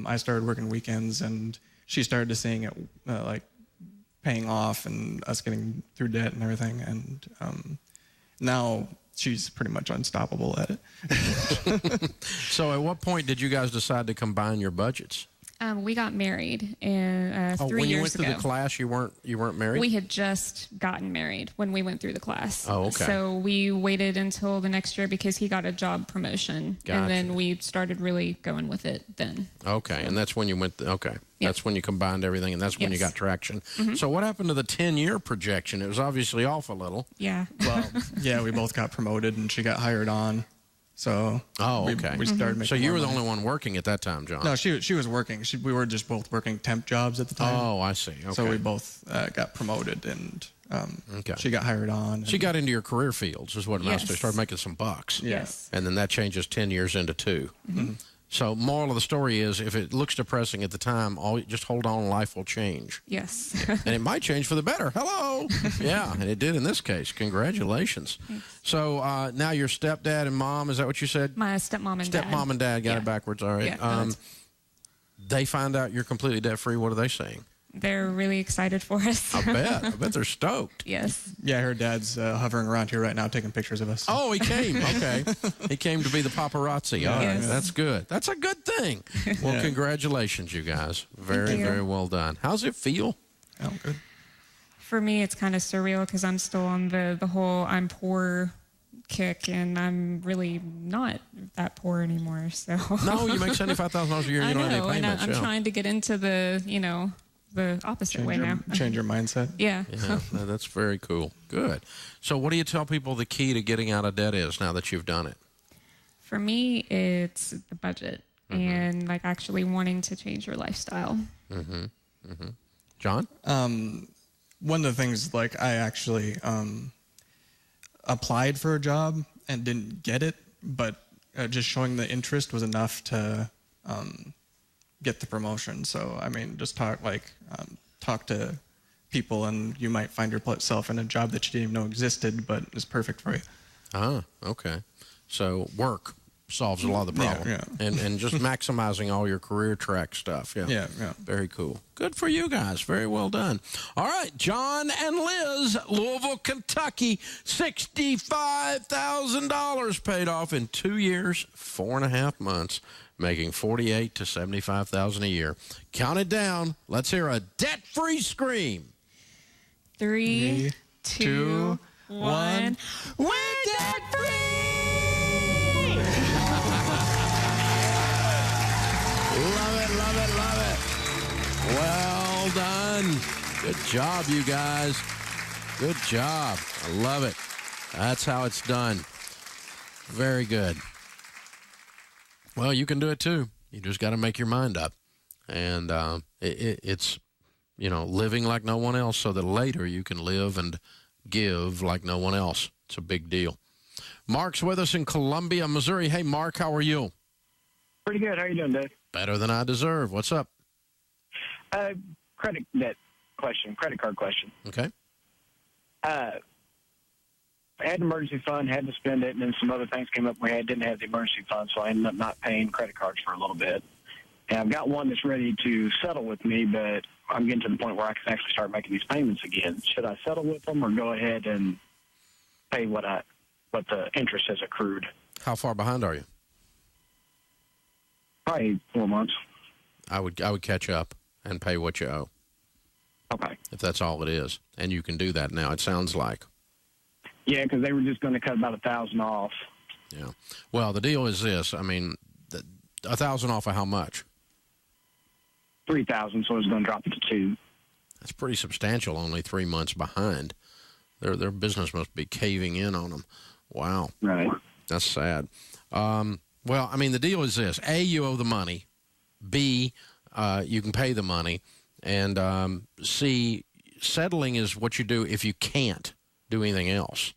I started working weekends, and she started to seeing it like paying off and us getting through debt and everything. And now she's pretty much unstoppable at it. So at what point did you guys decide to combine your budgets? We got married 3 years ago. When you went through the class, you weren't married? We had just gotten married when we went through the class. Oh, okay. So we waited until the next year because he got a job promotion. Gotcha. And then we started really going with it then. Okay, and that's when you went, That's when you combined everything, and that's when you got traction. Mm-hmm. So what happened to the 10-year projection? It was obviously off a little. Yeah. Well, yeah, we both got promoted, and she got hired on. So we started making So you more were the money. only one working at that time, John? No, she was working. We were just both working temp jobs at the time. Oh, I see. Okay. So we both got promoted, and she got hired on. She got into your career fields, is what it amounts to. Yes. Started making some bucks. Yes. And then that changes 10 years into 2. Mm-hmm. So moral of the story is, if it looks depressing at the time, just hold on, life will change. Yes. And it might change for the better. Hello. Yeah, and it did in this case. Congratulations. So now your stepdad and mom, is that what you said? My stepmom and dad. Stepmom and dad, got it backwards. All right. Yeah, they find out you're completely debt-free. What are they saying? They're really excited for us. I bet they're stoked. Yes. Yeah, her dad's hovering around here right now taking pictures of us. Oh, he came. Okay. He came to be the paparazzi. All right. Yes. That's good. That's a good thing. Well, Yeah. Congratulations, you guys. Very, you. very well done. How's it feel? Oh, good. For me, it's kind of surreal because I'm still on the whole I'm poor kick, and I'm really not that poor anymore. So No, you make $75,000 a year. You I don't have know, any and payments. I'm yeah. trying to get into the opposite way now. Change your mindset. Yeah. Yeah, that's very cool. Good. So what do you tell people the key to getting out of debt is now that you've done it? For me, it's the budget and like actually wanting to change your lifestyle. Mm-hmm. Mm-hmm. John? One of the things, like, I actually applied for a job and didn't get it, but just showing the interest was enough to get the promotion. So, I mean, just talk to people, and you might find yourself in a job that you didn't even know existed, but is perfect for you. Ah, okay. So work solves a lot of the problem. Yeah. And just maximizing all your career track stuff. Yeah. Very cool. Good for you guys. Very well done. All right, John and Liz, Louisville, Kentucky, $65,000 paid off in 2 years, 4.5 months, making $48,000 to $75,000 a year. Count it down. Let's hear a debt-free scream. 3, 2, 1. We're debt-free! Love it. Well done. Good job, you guys. Good job. I love it. That's how it's done. Very good. Well, you can do it too. You just got to make your mind up. And it's, living like no one else so that later you can live and give like no one else. It's a big deal. Mark's with us in Columbia, Missouri. Hey, Mark, how are you? Pretty good. How are you doing, Dave? Better than I deserve. What's up? Credit card question. Okay. I had an emergency fund, had to spend it, and then some other things came up where I didn't have the emergency fund, so I ended up not paying credit cards for a little bit. And I've got one that's ready to settle with me, but I'm getting to the point where I can actually start making these payments again. Should I settle with them or go ahead and pay what the interest has accrued? How far behind are you? Probably 4 months. I would catch up and pay what you owe. Okay. If that's all it is. And you can do that now, it sounds like. Yeah, because they were just going to cut about $1,000 off. Yeah. Well, the deal is this. I mean, $1,000 off of how much? $3,000, so I was going to drop it to $2,000. That's pretty substantial, only 3 months behind. Their business must be caving in on them. Wow. Right. That's sad. Well, I mean, the deal is this. A, you owe the money. B, you can pay the money. And C, settling is what you do if you can't do anything else.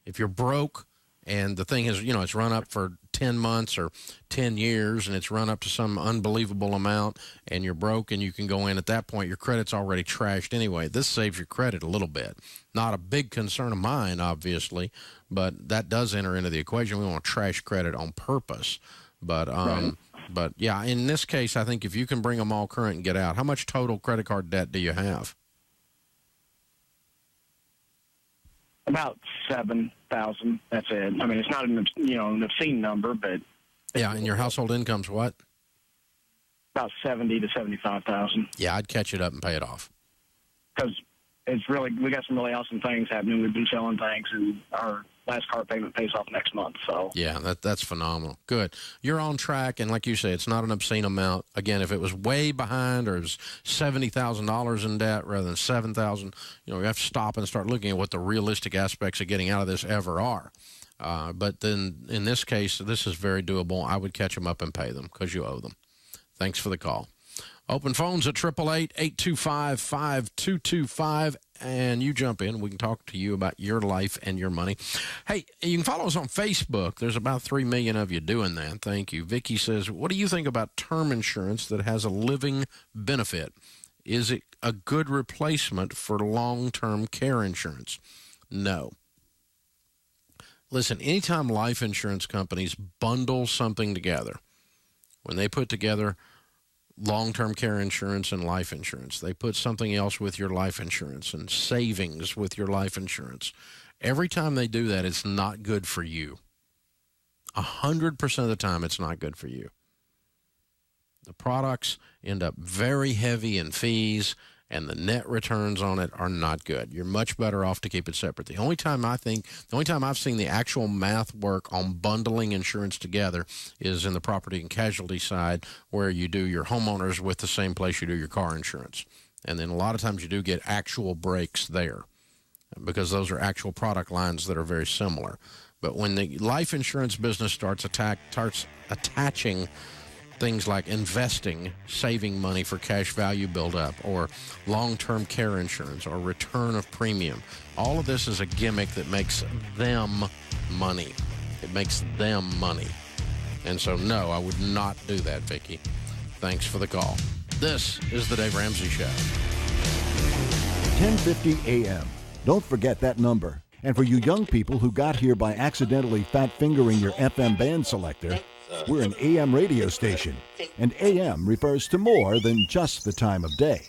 If you're broke and the thing is, it's run up for 10 months or 10 years and it's run up to some unbelievable amount and you're broke and you can go in at that point, your credit's already trashed anyway. This saves your credit a little bit. Not a big concern of mine, obviously, but that does enter into the equation. We want to trash credit on purpose. But, right. But yeah, in this case, I think if you can bring them all current and get out, how much total credit card debt do you have? About 7,000. That's it. I mean, it's not an obscene number, but yeah. And your household income's what? About 70 to 75,000. Yeah, I'd catch it up and pay it off. Because we got some really awesome things happening. We've been selling things, and our last car payment pays off next month. So yeah, that's phenomenal. Good. You're on track, and like you say, it's not an obscene amount. Again, if it was way behind or it was $70,000 in debt rather than $7,000, you have to stop and start looking at what the realistic aspects of getting out of this ever are. But then in this case, this is very doable. I would catch them up and pay them because you owe them. Thanks for the call. Open phones at 888-825-5225, and you jump in. We can talk to you about your life and your money. Hey, you can follow us on Facebook. There's about 3 million of you doing that. Thank you. Vicky says, what do you think about term insurance that has a living benefit? Is it a good replacement for long-term care insurance? No. Listen, anytime life insurance companies bundle something together, when they put together long-term care insurance and life insurance, they put something else with your life insurance and savings with your life insurance. Every time they do that, it's not good for you. 100% of the time, it's not good for you. The products end up very heavy in fees, and the net returns on it are not good. You're much better off to keep it separate. The only time I've seen the actual math work on bundling insurance together is in the property and casualty side, where you do your homeowners with the same place you do your car insurance. And then a lot of times you do get actual breaks there because those are actual product lines that are very similar. But when the life insurance business starts attaching things like investing, saving money for cash value buildup, or long-term care insurance, or return of premium. All of this is a gimmick that makes them money. It makes them money. And so, no, I would not do that, Vicki. Thanks for the call. This is the Dave Ramsey Show. 1050 AM. Don't forget that number. And for you young people who got here by accidentally fat-fingering your FM band selector, we're an AM radio station. And AM refers to more than just the time of day.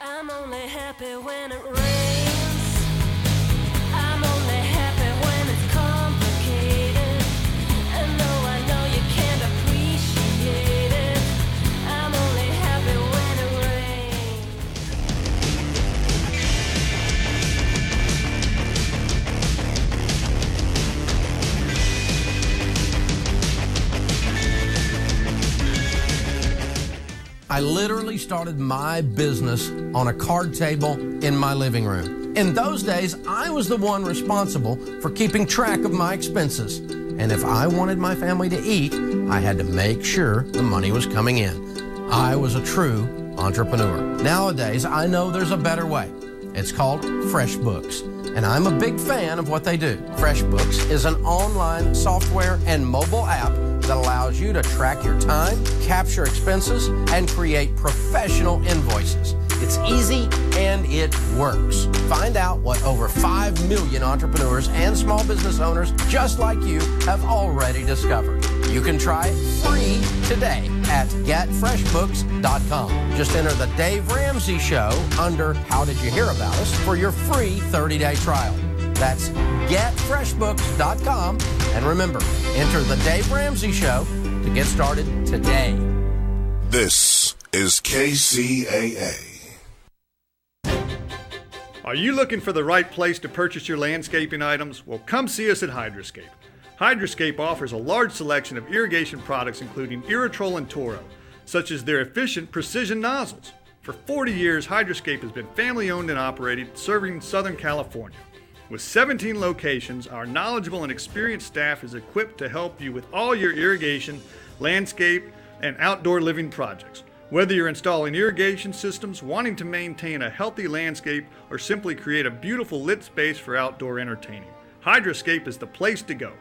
I'm only happy when it rains. I'm only happy when it's complicated. And though I know you can't appreciate it, I'm only happy when it rains. I literally started my business on a card table in my living room. In those days, I was the one responsible for keeping track of my expenses. And if I wanted my family to eat, I had to make sure the money was coming in. I was a true entrepreneur. Nowadays, I know there's a better way. It's called FreshBooks, and I'm a big fan of what they do. FreshBooks is an online software and mobile app that allows you to track your time, capture expenses, and create professional invoices. It's easy and it works. Find out what over 5 million entrepreneurs and small business owners just like you have already discovered. You can try it free today at getfreshbooks.com. Just enter the Dave Ramsey Show under How Did You Hear About Us for your free 30-day trial. That's getfreshbooks.com. And remember, enter the Dave Ramsey Show to get started today. This is KCAA. Are you looking for the right place to purchase your landscaping items? Well, come see us at Hydroscape. Hydroscape offers a large selection of irrigation products including Irritrol and Toro, such as their efficient precision nozzles. For 40 years, Hydroscape has been family-owned and operated, serving Southern California. With 17 locations, our knowledgeable and experienced staff is equipped to help you with all your irrigation, landscape, and outdoor living projects. Whether you're installing irrigation systems, wanting to maintain a healthy landscape, or simply create a beautiful lit space for outdoor entertaining, Hydroscape is the place to go.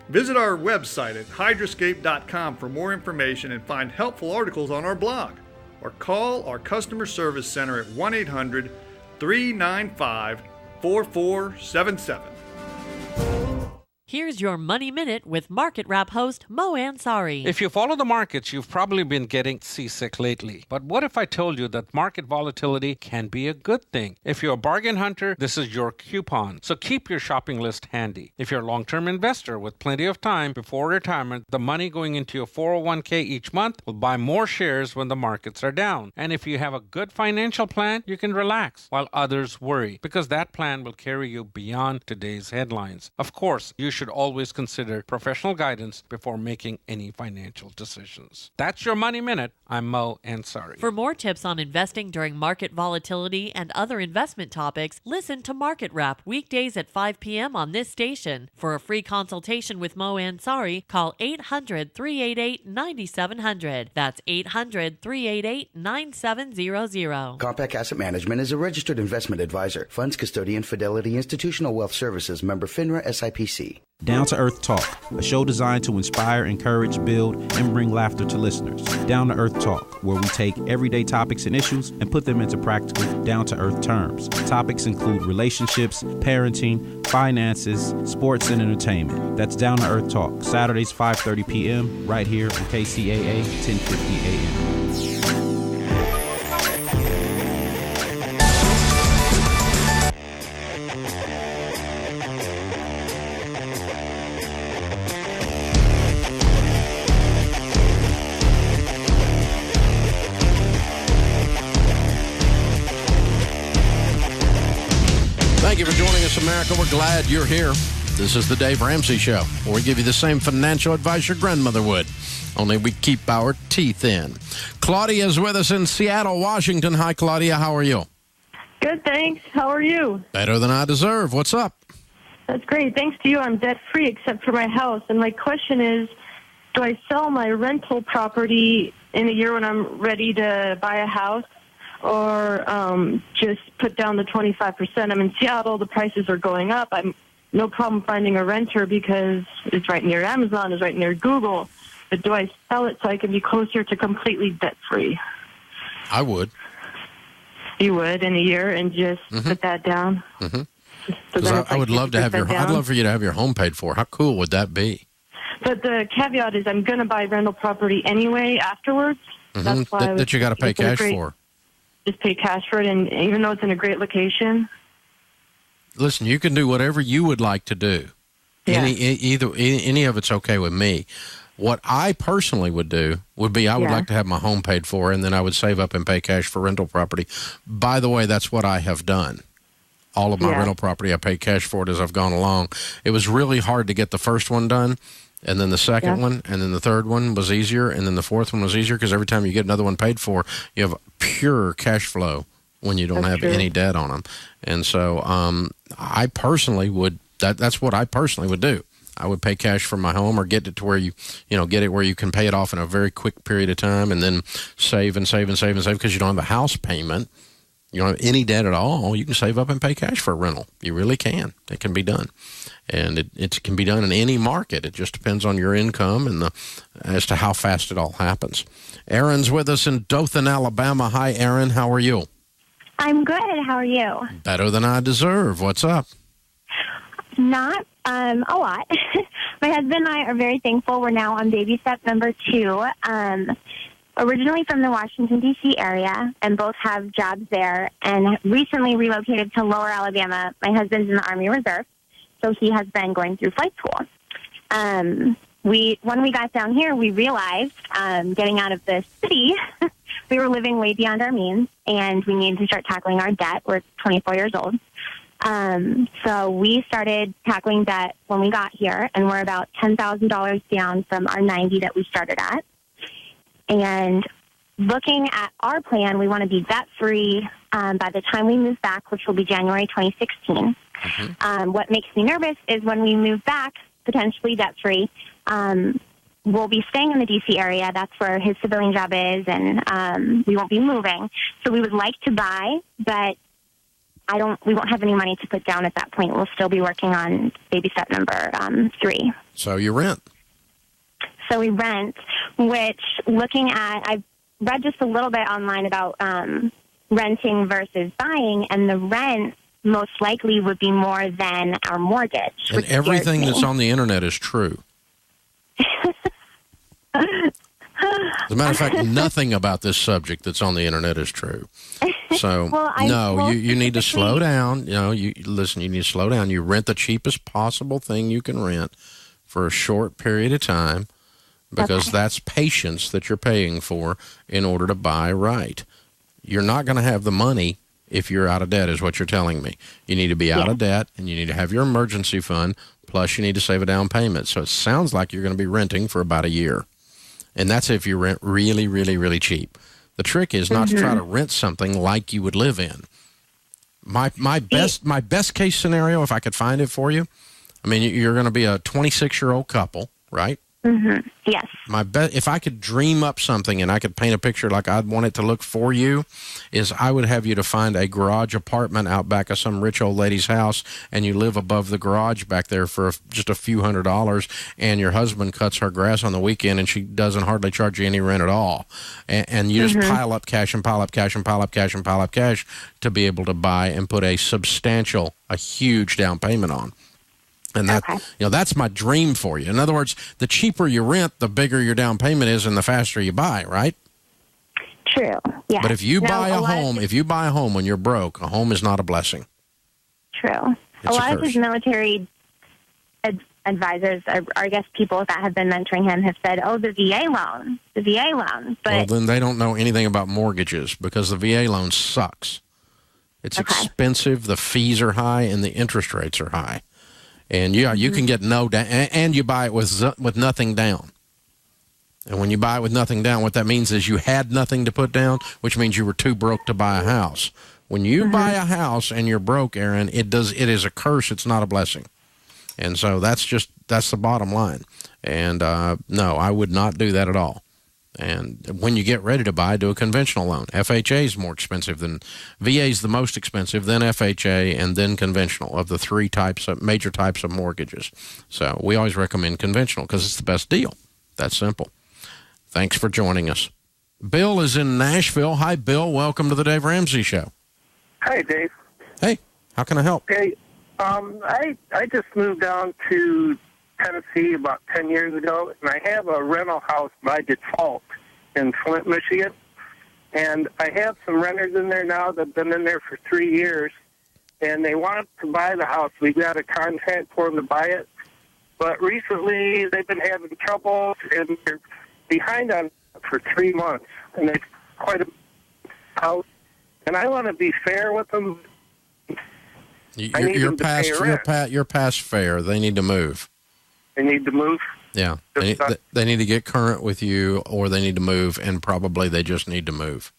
Visit our website at hydroscape.com for more information and find helpful articles on our blog, or call our customer service center at 1-800-395-4477. Here's your Money Minute with Market Wrap host Mo Ansari. If you follow the markets, you've probably been getting seasick lately. But what if I told you that market volatility can be a good thing? If you're a bargain hunter, this is your coupon. So keep your shopping list handy. If you're a long-term investor with plenty of time before retirement, the money going into your 401k each month will buy more shares when the markets are down. And if you have a good financial plan, you can relax while others worry, because that plan will carry you beyond today's headlines. Of course, you should always consider professional guidance before making any financial decisions. That's your Money Minute. I'm Mo Ansari. For more tips on investing during market volatility and other investment topics, listen to Market Wrap weekdays at 5 p.m. on this station. For a free consultation with Mo Ansari, call 800-388-9700. That's 800-388-9700. Compact Asset Management is a registered investment advisor. Funds custodian, Fidelity Institutional Wealth Services, member FINRA SIPC. Down to Earth Talk, a show designed to inspire, encourage, build, and bring laughter to listeners. Down to Earth Talk, where we take everyday topics and issues and put them into practical, down-to-earth terms. Topics include relationships, parenting, finances, sports, and entertainment. That's Down to Earth Talk, Saturdays 5:30 p.m. right here on KCAA 1050 a.m. Thank you for joining us, America. We're glad you're here. This is the Dave Ramsey Show, where we give you the same financial advice your grandmother would, only we keep our teeth in. Claudia is with us in Seattle, Washington. Hi, Claudia. How are you? Good, thanks. How are you? Better than I deserve. What's up? That's great. Thanks to you, I'm debt-free except for my house. And my question is, do I sell my rental property in a year when I'm ready to buy a house, or just put down the 25%? I'm in Seattle. The prices are going up. I'm no problem finding a renter because it's right near Amazon, it's right near Google. but do I sell it so I can be closer to completely debt-free? I would. You would in a year and just put that down? Mm-hmm. So Because I would love to have I'd love for you to have your home paid for. How cool would that be? But the caveat is I'm going to buy rental property anyway afterwards. That's why that you got to pay cash for. Just pay cash for it, and even though it's in a great location. Listen, you can do whatever you would like to do. Yeah. Any of it's okay with me. What I personally would do would be I would like to have my home paid for, and then I would save up and pay cash for rental property. By the way, that's what I have done. All of my rental property, I pay cash for it as I've gone along. It was really hard to get the first one done, and then the second one, and then the third one was easier, and then the fourth one was easier because every time you get another one paid for, you have pure cash flow when you don't have any debt on them. And so I personally would, that's what I personally would do. I would pay cash for my home or get it to where get it where you can pay it off in a very quick period of time and then save and save and save and save because you don't have a house payment. You don't have any debt at all. You can save up and pay cash for a rental. You really can. It can be done. And it can be done in any market. It just depends on your income and as to how fast it all happens. Aaron's with us in Dothan, Alabama. Hi, Aaron. How are you? I'm good. How are you? Better than I deserve. What's up? Not a lot. My husband and I are very thankful. We're now on baby step number 2. Originally from the Washington, D.C. area, and both have jobs there, and recently relocated to Lower Alabama. My husband's in the Army Reserve, so he has been going through flight school. When we got down here, we realized, getting out of the city, we were living way beyond our means, and we needed to start tackling our debt. We're 24 years old. So we started tackling debt when we got here, and we're about $10,000 down from our 90 that we started at. And looking at our plan, we want to be debt-free by the time we move back, which will be January 2016. What makes me nervous is when we move back, potentially debt-free, we'll be staying in the D.C. area. That's where his civilian job is, and we won't be moving. So we would like to buy, but we won't have any money to put down at that point. We'll still be working on baby step number 3. So you rent. So we rent, which I've read just a little bit online about renting versus buying, and the rent most likely would be more than our mortgage. And everything that's on the internet is true. As a matter of fact, nothing about this subject that's on the internet is true. So, you need to slow down. You need to slow down. You rent the cheapest possible thing you can rent for a short period of time, because that's patience that you're paying for in order to buy right. You're not going to have the money if you're out of debt, is what you're telling me. You need to be out of debt, and you need to have your emergency fund, plus you need to save a down payment. So it sounds like you're going to be renting for about a year. And that's if you rent really, really, really cheap. The trick is not to try to rent something like you would live in. My best case scenario, if I could find it for you, I mean, you're going to be a 26-year-old couple, right? Yes. If I could dream up something and I could paint a picture like I'd want it to look for you, is I would have you to find a garage apartment out back of some rich old lady's house, and you live above the garage back there for just a few $100s, and your husband cuts her grass on the weekend, and she doesn't hardly charge you any rent at all. And you just pile up cash and pile up cash and pile up cash and pile up cash to be able to buy and put a huge down payment on. And that's my dream for you. In other words, the cheaper you rent, the bigger your down payment is, and the faster you buy, right? True. Yeah. But if you buy a home when you're broke, a home is not a blessing. True. A lot of his military advisors, or I guess people that have been mentoring him, have said, "Oh, the VA loan." But well, then they don't know anything about mortgages, because the VA loan sucks. It's expensive, the fees are high, and the interest rates are high. And you can get no down, and you buy it with nothing down. And when you buy it with nothing down, what that means is you had nothing to put down, which means you were too broke to buy a house. When you buy a house and you're broke, Aaron, it is a curse. It's not a blessing. And so that's the bottom line. And no, I would not do that at all. And when you get ready to buy, do a conventional loan. FHA is more expensive than VA is the most expensive, then FHA, and then conventional of the 3 major types of mortgages. So we always recommend conventional because it's the best deal. That's simple. Thanks for joining us. Bill is in Nashville. Hi, Bill. Welcome to the Dave Ramsey Show. Hi, Dave. Hey, how can I help? Hey, I just moved down to Tennessee about 10 years ago, and I have a rental house by default in Flint, Michigan. And I have some renters in there now that have been in there for 3 years, and they want to buy the house. We got a contract for them to buy it. But recently, they've been having trouble, and they're behind on it for 3 months. And they've quite a house. And I want to be fair with them. You're past fair. They need to move. They need to move? Yeah. They need to get current with you, or they need to move, and probably they just need to move.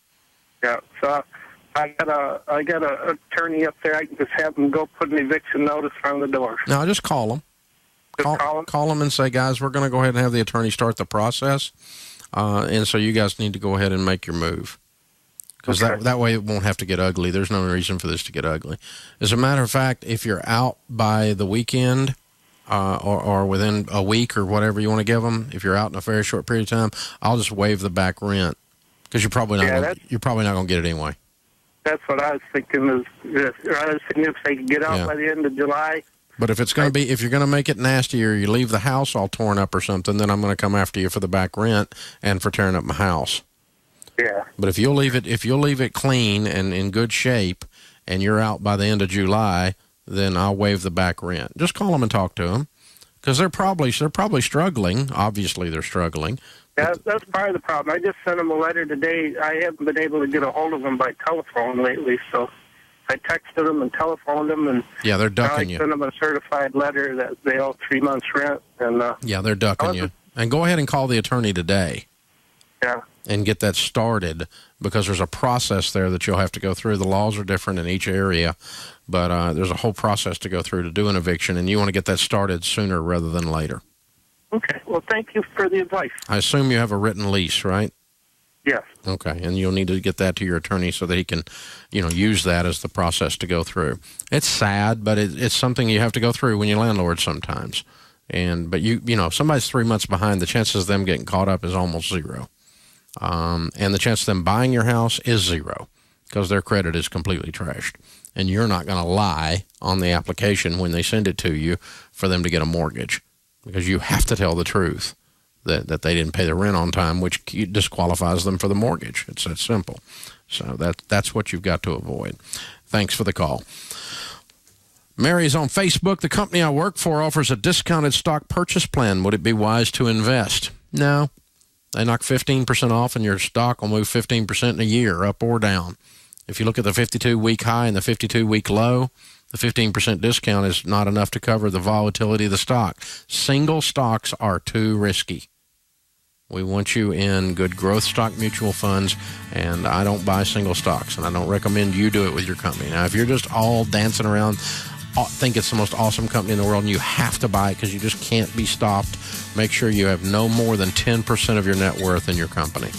Yeah. So I got a attorney up there. I can just have them go put an eviction notice on the door. No, just call them. Call them and say, guys, we're going to go ahead and have the attorney start the process. And so you guys need to go ahead and make your move. Because that way it won't have to get ugly. There's no reason for this to get ugly. As a matter of fact, if you're out by the weekend or within a week or whatever you want to give them, if you're out in a very short period of time, I'll just waive the back rent. Because you're probably not going to get it anyway. That's what I was thinking. If they can get out by the end of July. But if it's going to be, if you're going to make it nasty, or you leave the house all torn up or something, then I'm going to come after you for the back rent and for tearing up my house. Yeah. But if you'll leave it clean and in good shape, and you're out by the end of July, then I'll waive the back rent. Just call them and talk to them, because they're probably struggling. Obviously, they're struggling. Yeah, that's part of the problem. I just sent them a letter today. I haven't been able to get a hold of them by telephone lately, so I texted them and telephoned them, and yeah, they're ducking you. I sent them a certified letter that they owe 3 months rent, and yeah, they're ducking you. And go ahead and call the attorney today. Yeah. And get that started, because there's a process there that you'll have to go through. The laws are different in each area, but there's a whole process to go through to do an eviction, and you want to get that started sooner rather than later. Okay. Well, thank you for the advice. I assume you have a written lease, right? Yes. Okay, and you'll need to get that to your attorney so that he can, use that as the process to go through. It's sad, but it's something you have to go through when you're landlord sometimes. But if somebody's 3 months behind, the chances of them getting caught up is almost zero. And the chance of them buying your house is zero, because their credit is completely trashed. And you're not going to lie on the application when they send it to you for them to get a mortgage, because you have to tell the truth that they didn't pay the rent on time, which disqualifies them for the mortgage. It's that simple. So that's what you've got to avoid. Thanks for the call. Mary's on Facebook. The company I work for offers a discounted stock purchase plan. Would it be wise to invest? No. They knock 15% off, and your stock will move 15% in a year, up or down. If you look at the 52-week high and the 52-week low, the 15% discount is not enough to cover the volatility of the stock. Single stocks are too risky. We want you in good growth stock mutual funds, and I don't buy single stocks, and I don't recommend you do it with your company. Now, if you're just all dancing around, think it's the most awesome company in the world, and you have to buy it because you just can't be stopped, make sure you have no more than 10% of your net worth in your company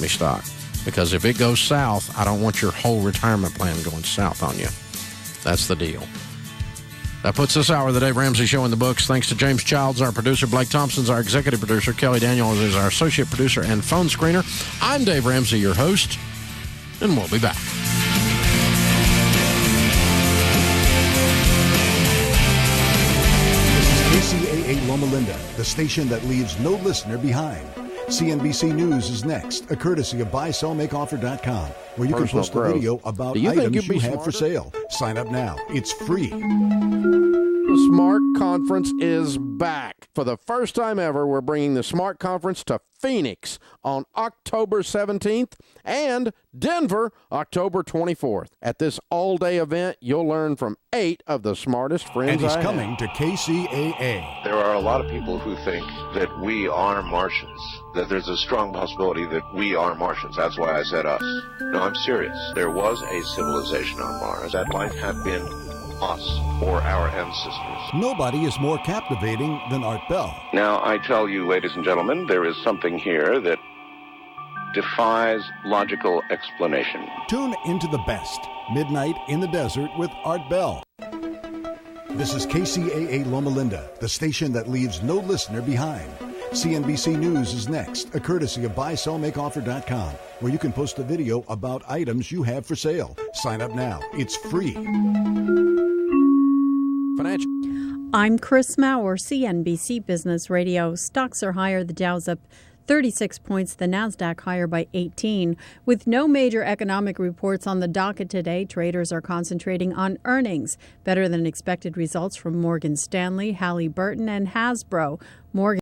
stock. Because if it goes south, I don't want your whole retirement plan going south on you. That's the deal. That puts this hour of the Dave Ramsey Show in the books. Thanks to James Childs, our producer. Blake Thompson's our executive producer. Kelly Daniels is our associate producer and phone screener. I'm Dave Ramsey, your host, and we'll be back. This is KCAA Loma Linda, the station that leaves no listener behind. CNBC News is next, a courtesy of buysellmakeoffer.com, where you can post a video about items you have for sale. Sign up now. It's free. The Smart Conference is back. For the first time ever, we're bringing the Smart Conference to Phoenix on October 17th and Denver October 24th. At this all-day event, you'll learn from 8 of the smartest friends And he's I coming have. to KCAA. There are a lot of people who think that we are Martians, that there's a strong possibility that we are Martians. That's why I said us. No, I'm serious. There was a civilization on Mars. That life had been us or our ancestors. Nobody is more captivating than Art Bell. Now, I tell you, ladies and gentlemen, there is something here that defies logical explanation. Tune into the best, Midnight in the Desert with Art Bell. This is KCAA Loma Linda, the station that leaves no listener behind. CNBC News is next, a courtesy of buysellmakeoffer.com, where you can post a video about items you have for sale. Sign up now. It's free. Financial. I'm Chris Maurer, CNBC Business Radio. Stocks are higher. The Dow's up 36 points, the Nasdaq higher by 18. With no major economic reports on the docket today, traders are concentrating on earnings. Better than expected results from Morgan Stanley, Halliburton, and Hasbro. Morgan